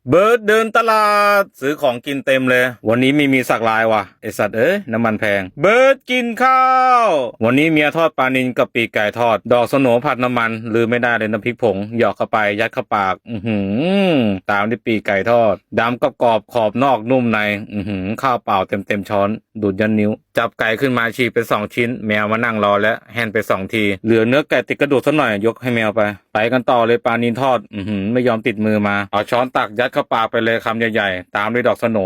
เบิร์ดเดินตลาดซื้อของกินเต็มเลยวันนี้ไม่มีสักลายว่ะไอสัตว์น้ำมันแพงเบิร์ดกินข้าววันนี้เมียทอดปลานิลกับปีกไก่ทอดดอกสโหนผัดน้ำมันลืมไม่ได้เลยน้ำพริกผงหยอกเข้าไปยัดเข้าปากตามด้วยปีกไก่ทอดดำกรอบขอบนอกนุ่มในข้าวเปล่าเต็มช้อนดูดยันนิ้วจับไก่ขึ้นมาฉีกเป็น2 ชิ้นแมวมานั่งรอแล้วแห่นไป2 ทีเหลือเนื้อไก่ติดกระดูกสักหน่อยยกให้แมวไปกันต่อเลยปลานิลทอดไม่ยอมติดมือมาเอาช้อนตักยัดเข้าปากไปเลยคำใหญ่ๆตามด้วยดอกสโหน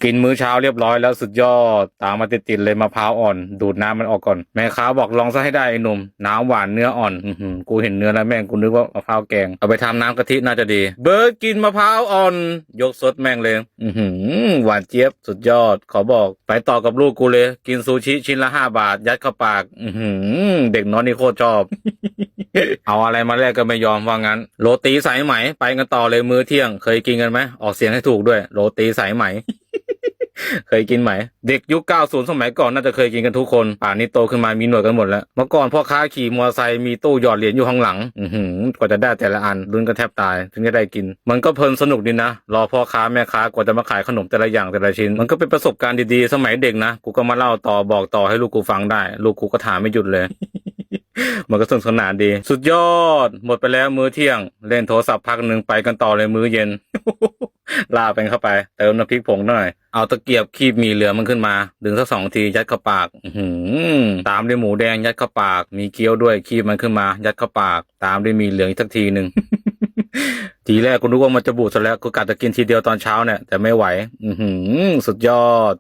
กินมื้อเช้าเรียบร้อยแล้วสุดยอดตามมาติดเลยมะพร้าวอ่อนดูดน้ำมันออกก่อนแม่ค้าบอกลองซะให้ได้ไอ้หนุ่มน้ำหวานเนื้ออ่อนกูเห็นเนื้อแล้วแม่งกูนึกว่ามะพร้าวแกงเอาไปทำน้ำกะทิน่าจะดีเบิร์ดกินมะพร้าวอ่อนยกสดแม่งเลยหวานเจี๊ยบสุดยอดขอบอกไปต่อกับลูกกูเลยกินซูชิชิ้นละ5 บาทยัดเข้าปากเด็กน้อยนี่โคตรชอบ เอาอะไรมาแลกก็ไม่ยอมว่างั้นโรตีสายไหมไปกันต่อเลยมื้อเที่ยงเคยกินกันไหมออกเสียงให้ถูกด้วยโรตีสายไหม เคยกินไหมเด็กยุค90สมัยก่อนน่าจะเคยกินกันทุกคนป่านนี้โตขึ้นมามีหนวดกันหมดแล้วเมื่อก่อนพ่อค้าขี่มอเตอร์ไซค์มีตู้หยอดเหรียญอยู่ข้างหลังกว่าจะได้แต่ละอันลุ้นกันแทบตายถึงจะได้กินมันก็เพลินสนุกดีนะรอพ่อค้าแม่ค้ากว่าจะมาขายขนมแต่ละอย่างแต่ละชิ้นมันก็เป็นประสบการณ์ดีๆสมัยเด็กนะกูก็มาเล่าต่อบอกต่อให้ลูกกูฟังได้ลูกกูก็ถามไม่หยุดเลย มันก็สนุกสนานดีสุดยอดหมดไปแล้วมื้อเที่ยงเล่นโทรศัพท์พักหนึ่งไปกันต่อเลยมื้อเย็น ลาไปเข้าไปเติมน้ำพริกผงหน่อยเอาตะเกียบคีบหมี่เหลืองมันขึ้นมาดึงสัก2 ทียัดเข้าปากตามด้วยหมูแดงยัดเข้าปากมีเกี๊ยวด้วยคีบมันขึ้นมายัดเข้าปากตามด้วยหมี่เหลืองอีกสักทีหนึ่ง ทีแรกกูนึกว่ามันจะบูดซะแล้วกูกะจะกินทีเดียวตอนเช้าเนี่ยแต่ไม่ไหวสุดยอด